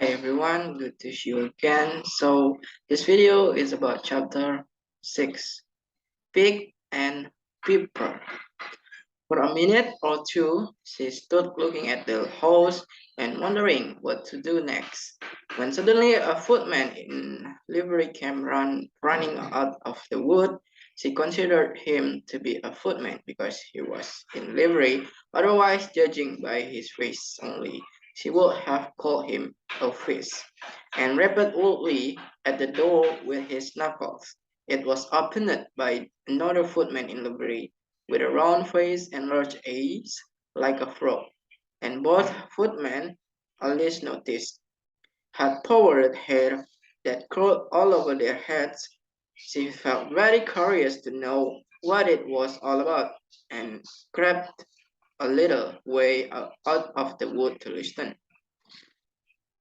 Hi everyone, good to see you again. So this video is about chapter 6, Pig and Pepper. For a minute or two, she stood looking at the house and wondering what to do next. When suddenly a footman in livery came running out of the wood, she considered him to be a footman because he was in livery. Otherwise, judging by his face only, she would have called him a fish, and rapped loudly at the door with his knuckles. It was opened by another footman in livery with a round face and large eyes like a frog, and both footmen, Alice noticed, had powdered hair that curled all over their heads. She felt very curious to know what it was all about, and crept a little way out of the wood to listen.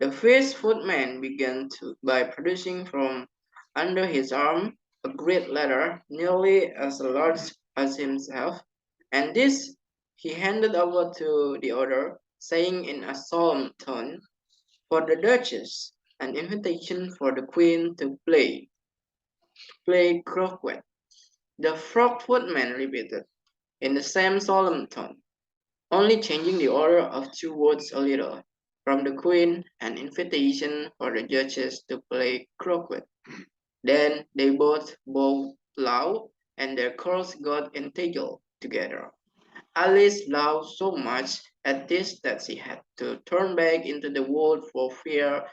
The first footman began by producing from under his arm a great letter nearly as large as himself, and this he handed over to the other, saying in a solemn tone, "For the Duchess, an invitation for the Queen to play croquet." The frog footman repeated, in the same solemn tone, only changing the order of two words a little, from the Queen, an invitation for the Duchess to play croquet. Then they both bowed low, and their curls got entangled together. Alice laughed so much at this that she had to turn back into the wood for fear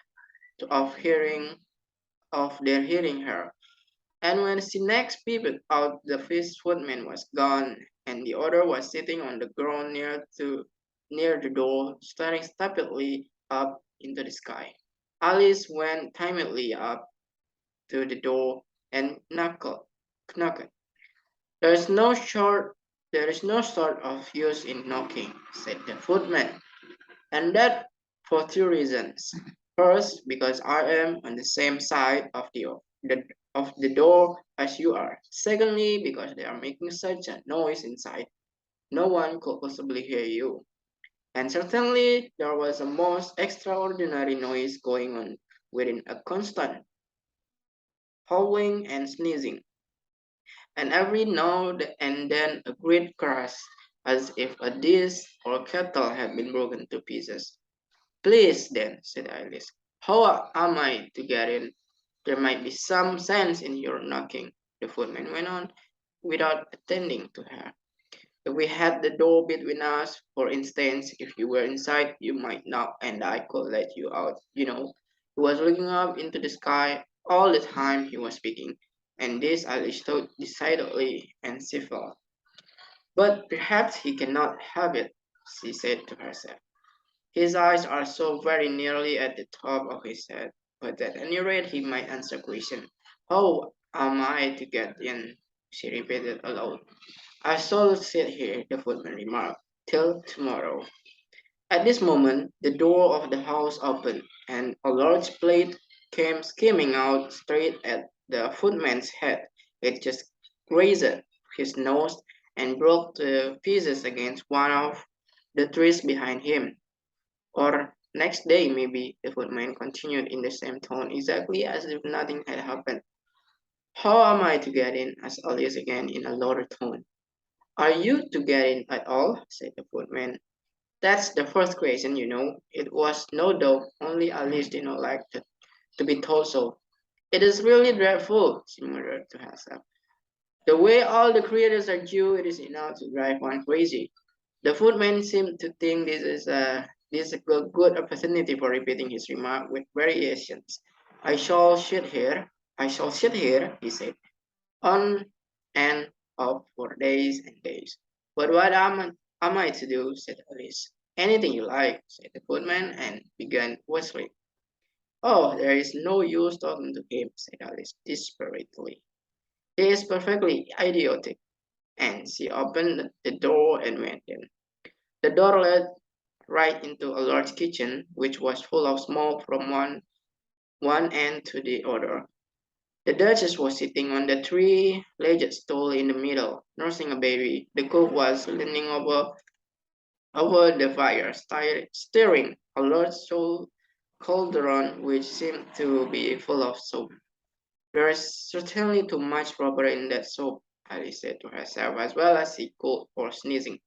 of their hearing her. And when she next peeped out, the first footman was gone, and the other was sitting on the ground near the door, staring stupidly up into the sky. Alice went timidly up to the door and knocked. There is no short there is no sort of use in knocking, said the footman, and that for two reasons. First, because I am on the same side of the door as you are. Secondly, because they are making such a noise inside, no one could possibly hear you. And certainly there was a most extraordinary noise going on within, a constant howling and sneezing, and every now and then a great crash, as if a dish or kettle had been broken to pieces. "Please, then," said Alice, "how am I to get in? There might be some sense in your knocking," the footman went on, without attending to her. "If we had the door between us, for instance, if you were inside, you might knock and I could let you out, you know." He was looking up into the sky all the time he was speaking, and this Alice thought decidedly and civil. "But perhaps he cannot have it," she said to herself. "His eyes are so very nearly at the top of his head, but at any rate he might answer question. How am I to get in?" she repeated aloud. "I shall sit here," the footman remarked, "till tomorrow." At this moment the door of the house opened, and a large plate came skimming out straight at the footman's head. It just grazed his nose and broke to pieces against one of the trees behind him. "Or next day, maybe," the footman continued in the same tone, exactly as if nothing had happened. "How am I to get in?" asked Alice again in a louder tone. "Are you to get in at all?" said the footman. "That's the first question, you know." It was no doubt, only Alice did not like to be told so. "It is really dreadful," she muttered to herself. "The way all the creators are due, it is enough to drive one crazy." The footman seemed to think this is a good opportunity for repeating his remark with variations. "I shall sit here, I shall sit here," he said, "on and off for days and days." "But what am I to do?" said Alice. "Anything you like," said the footman, and began whistling. "Oh, there is no use talking to him," said Alice desperately. "He is perfectly idiotic." And she opened the door and went in. The door led right into a large kitchen, which was full of smoke from one end to the other. The Duchess was sitting on the three-legged stool in the middle, nursing a baby. The cook was leaning over the fire, stirring a large cauldron which seemed to be full of soap. There is certainly too much rubber in that soap, Alice said to herself, as well as she called for sneezing.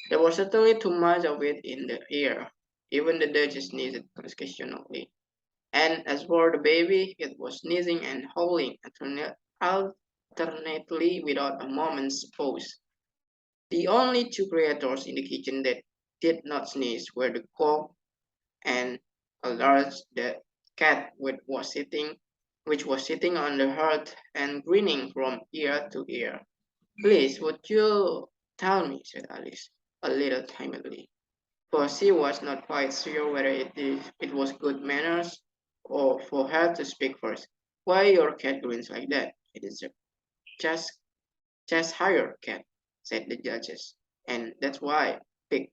There was certainly too much of it in the air. Even the Duchess sneezed occasionally. And as for the baby, it was sneezing and howling alternately without a moment's pause. The only two creatures in the kitchen that did not sneeze were the cook and a large dead cat which was sitting on the hearth and grinning from ear to ear. Please, would you tell me, said Alice, a little timidly, for she was not quite sure whether it was good manners or for her to speak first. Why your cat grins like that? It is a just just higher cat, said the Duchess, and that's why. Pig.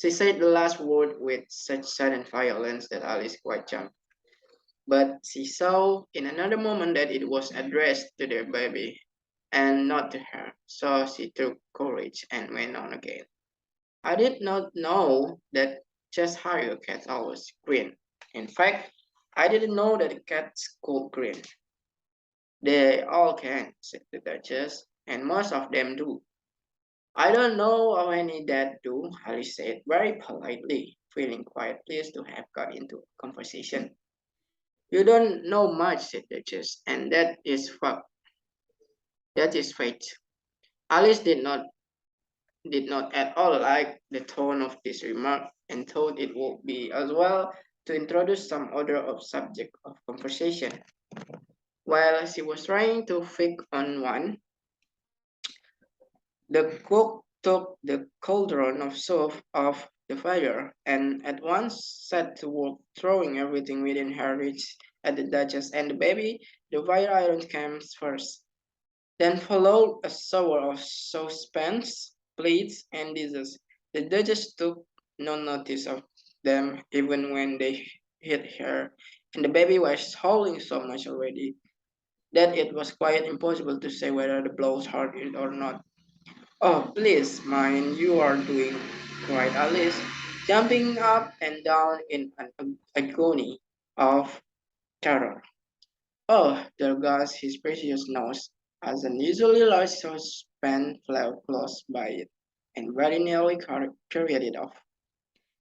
She said the last word with such sudden violence that Alice quite jumped. But she saw in another moment that it was addressed to the baby and not to her. So she took courage and went on again. I did not know that just higher cats always grin. In fact, I didn't know that cats could grin. They all can, said the Duchess, and most of them do. I don't know how many that do, Alice said very politely, feeling quite pleased to have got into a conversation. You don't know much, said the Duchess, and that is fate. Alice did not at all like the tone of this remark and thought it would be as well to introduce some other of subject of conversation. While she was trying to fix on one, the cook took the cauldron of soup off the fire and at once set to work throwing everything within her reach at the Duchess and the baby. The fire iron came first. Then followed a shower of saucepans, plates, and dishes. The Duchess took no notice of them even when they hit her, and the baby was howling so much already that it was quite impossible to say whether the blows hurt it or not. Oh, please, mind, you are doing, cried Alice, jumping up and down in an agony of terror. Oh, there goes his precious nose, as an unusually large saucepan flew close by it, and very nearly carried it off.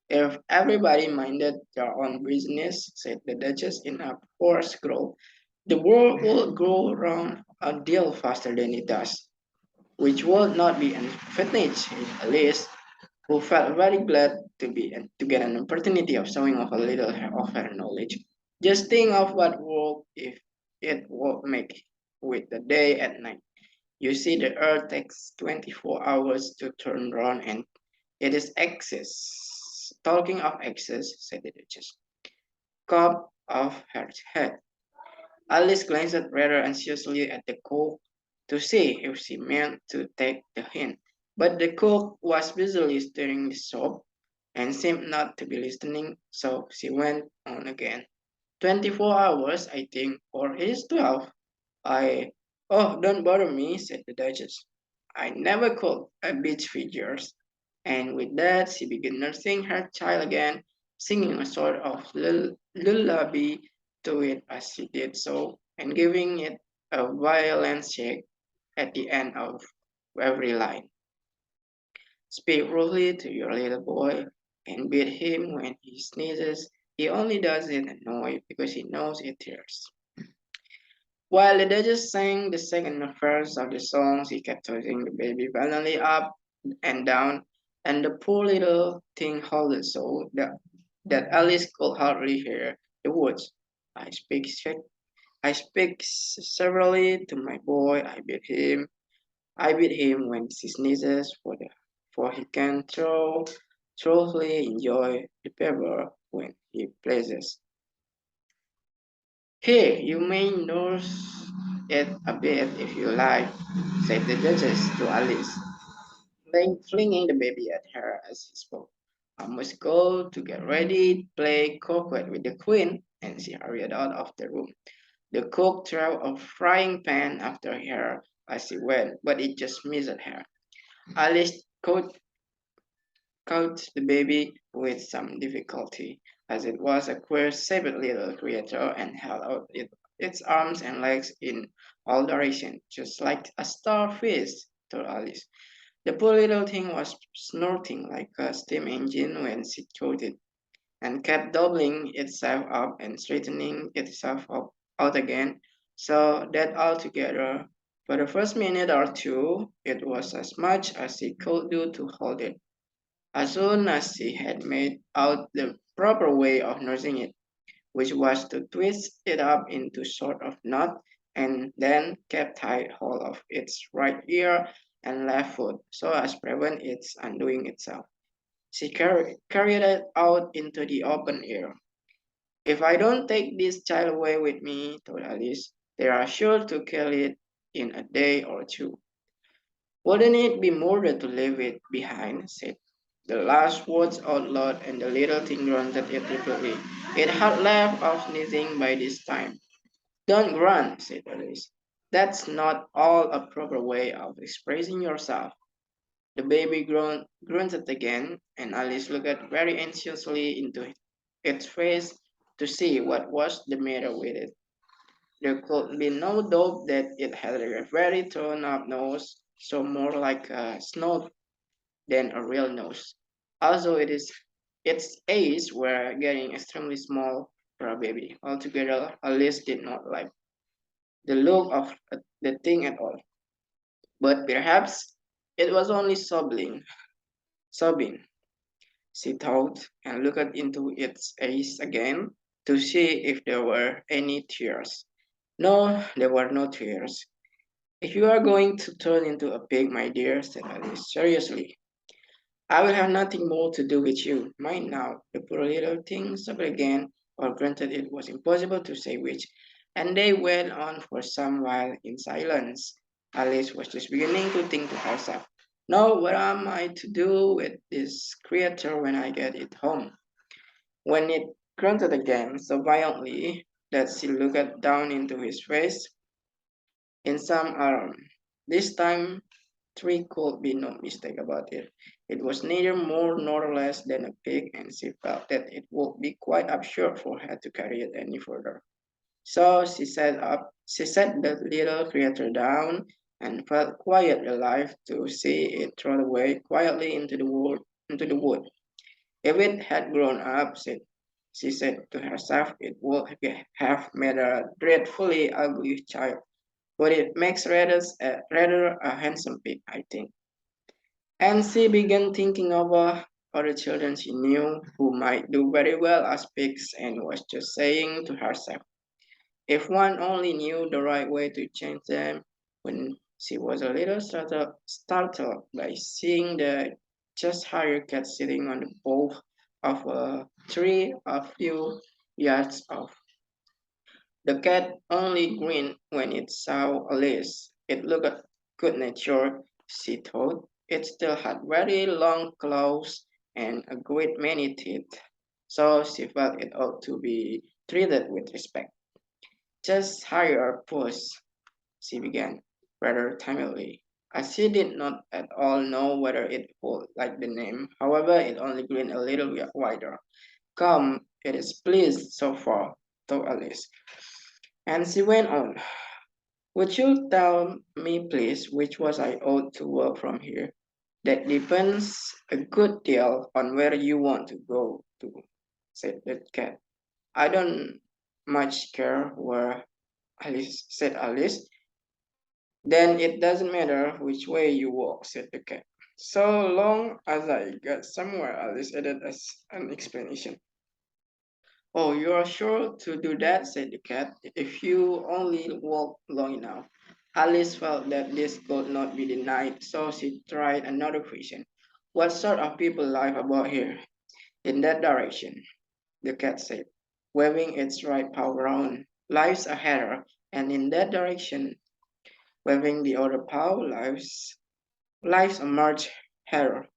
If everybody minded their own business, said the Duchess in a hoarse growl, the world would go round a deal faster than it does, which would not be an advantage, at least, who felt very glad to get an opportunity of showing off a little of her knowledge. Just think of what work if it would make with the day and night. You see, the Earth takes 24 hours to turn round, and it is excess. Talking of excess, said the Duchess, cup of her head. Alice glanced rather anxiously at the cook to see if she meant to take the hint, but the cook was busily stirring the soup and seemed not to be listening, so she went on again. 24 hours, I think, or it is 12. I. Oh, don't bother me, said the Duchess. I never cooked a beach figures. And with that, she began nursing her child again, singing a sort of lullaby to it as she did so, and giving it a violent shake at the end of every line. Speak roughly to your little boy and beat him when he sneezes. He only does it annoyed because he knows it hurts. While the Duchess sang the second verse of the song, she kept tossing the baby violently up and down, and the poor little thing howled so that Alice could hardly hear the words. I speak, severally to my boy. I beat him when he sneezes, for he can thoroughly enjoy the pepper when he pleases. Here, you may nurse it a bit if you like, said the Duchess to Alice, flinging the baby at her as he spoke. I must go to get ready to play croquet with the Queen, and she hurried out of the room. The cook threw a frying pan after her as she went, but it just missed her. Alice caught the baby with some difficulty. as it was a queer-shaped little creature and held out its arms and legs in all directions, just like a starfish, thought Alice. The poor little thing was snorting like a steam engine when she caught it, and kept doubling itself up and straightening itself up out again, so that altogether, for the first minute or two, it was as much as she could do to hold it. As soon as she had made out the proper way of nursing it, which was to twist it up into sort of knot and then kept tight hold of its right ear and left foot so as prevent its undoing itself. She carried it out into the open air. If I don't take this child away with me, told Alice, they are sure to kill it in a day or two. Wouldn't it be murder to leave it behind? Said the last words out loud, and the little thing grunted irritably. It had left off sneezing by this time. Don't grunt, said Alice. That's not all a proper way of expressing yourself. The baby grunted again, and Alice looked very anxiously into its face to see what was the matter with it. There could be no doubt that it had a very torn-up nose, so more like a snout than a real nose. Also, its eyes were getting extremely small for a baby. Altogether, Alice did not like the look of the thing at all. But perhaps it was only sobbing, she thought, and looked into its eyes again to see if there were any tears. No, there were no tears. If you are going to turn into a pig, my dear, said Alice, seriously, I will have nothing more to do with you. Mind now, the poor little thing sobbed again, or granted it was impossible to say which, and they went on for some while in silence. Alice was just beginning to think to herself, now what am I to do with this creature when I get it home? When it grunted again so violently that she looked down into his face in some alarm. This time three could be no mistake about it. It was neither more nor less than a pig, and she felt that it would be quite absurd for her to carry it any further. So she set the little creature down and felt quite relieved to see it thrown away quietly into the wood. If it had grown up, she said to herself, it would have made a dreadfully ugly child, but it makes rather a handsome pig, I think. And she began thinking of other children she knew who might do very well as pigs, and was just saying to herself, if one only knew the right way to change them. When she was a little startled by seeing the just hired cat sitting on the bough of a tree a few yards off. The cat only grinned when it saw Alice. It looked good-natured, she thought. It still had very long claws and a great many teeth, so she felt it ought to be treated with respect. Just hire puss, she began, rather timidly, as she did not at all know whether it would like the name. However, it only grinned a little wider. Come, it is pleased so far, thought Alice. And she went on. Would you tell me, please, which was I ought to work from here? That depends a good deal on where you want to go to, said the cat. I don't much care where, Alice said Alice. Then it doesn't matter which way you walk, said the cat. So long as I get somewhere, Alice added as an explanation. Oh, you are sure to do that, said the cat, if you only walk long enough. Alice felt that this could not be denied, so she tried another question. What sort of people live about here? In that direction, the cat said, waving its right paw round. Lives a hatter, and in that direction, waving the other paw, lives a march hare.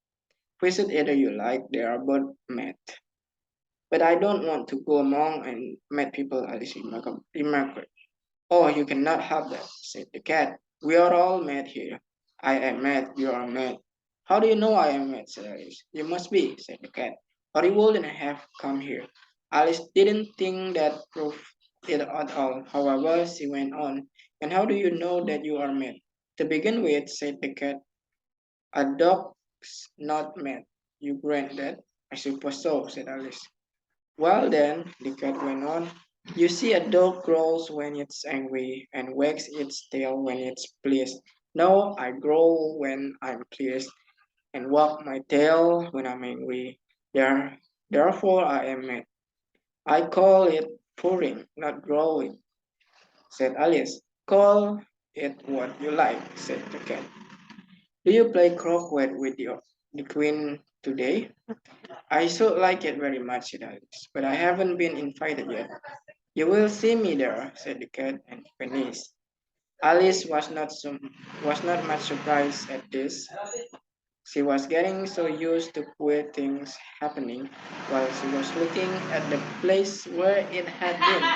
Visit either you like, they are both mad. But I don't want to go among and mad people, Alice remarked. Oh, you cannot have that, said the cat. We are all mad here. I am mad, you are mad. How do you know I am mad, said Alice. You must be, said the cat, or you wouldn't have come here. Alice didn't think that proved it at all. However, she went on. And how do you know that you are mad? To begin with, said the cat, a dog's not mad. You grant that? I suppose so, said Alice. Well then, the cat went on, you see a dog growls when it's angry and wags its tail when it's pleased. No, I growl when I'm pleased and wag my tail when I'm angry. There, therefore I am mad. I call it purring, not growling, said Alice. Call it what you like, said the cat. Do you play croquet with the queen today? I should like it very much, said Alice, but I haven't been invited yet. You will see me there, said the cat and vanished. Alice was not much surprised at this. She was getting so used to queer things happening while she was looking at the place where it had been.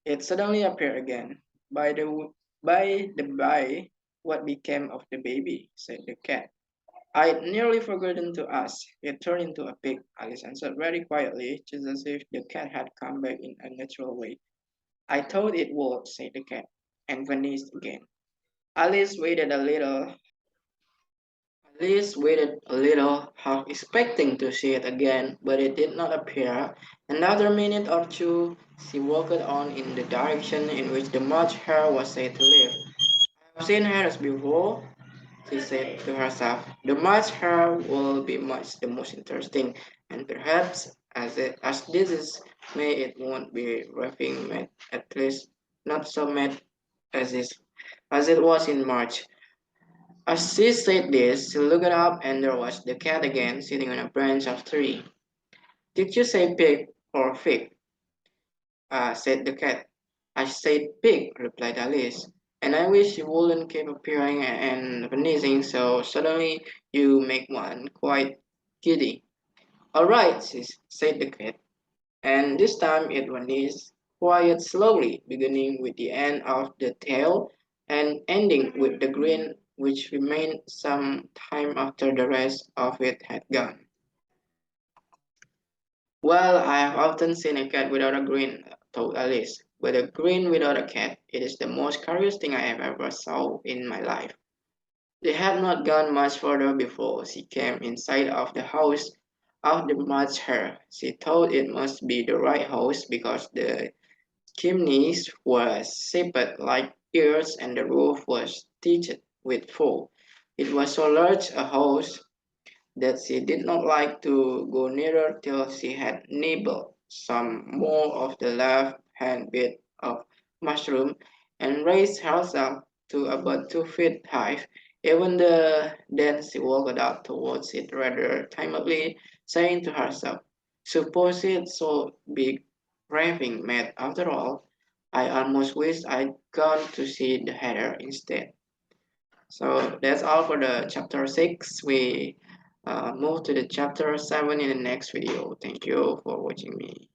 It suddenly appeared again. By the by, what became of the baby? Said the cat. I'd nearly forgotten to ask. It turned into a pig, Alice answered very quietly, just as if the cat had come back in a natural way. I thought it would, said the cat, and vanished again. Alice waited a little. Alice waited a little, half expecting to see it again, but it did not appear. Another minute or two, she walked on in the direction in which the March hare was said to live. I've seen hares before, she said to herself. The March hare will be much the most interesting, and perhaps as this is May, it won't be raving mad, at least not so mad as it was in March. As she said this, she looked up and there was the cat again sitting on a branch of tree. Did you say pig or fig? Said the cat. I said pig, replied Alice. And I wish you wouldn't keep appearing and vanishing so suddenly you make one quite giddy. All right, said the cat. And this time it vanished quite slowly, beginning with the end of the tail and ending with the grin which remained some time after the rest of it had gone. Well, I have often seen a cat without a grin, thought Alice, but a grin without a cat, it is the most curious thing I have ever saw in my life. They had not gone much further before she came in sight of the house of the March Hare. She thought it must be the right house because the chimneys were shaped like ears and the roof was thatched with fur. It was so large a house that she did not like to go nearer till she had nibbled some more of the left-hand bit of mushroom and raised herself to about 2 feet high. Then she walked up towards it rather timidly, saying to herself, suppose it's so big, raving mad after all. I almost wish I'd gone to see the hatter instead. So that's all for the chapter 6. We move to the chapter 7 in the next video. Thank you for watching me.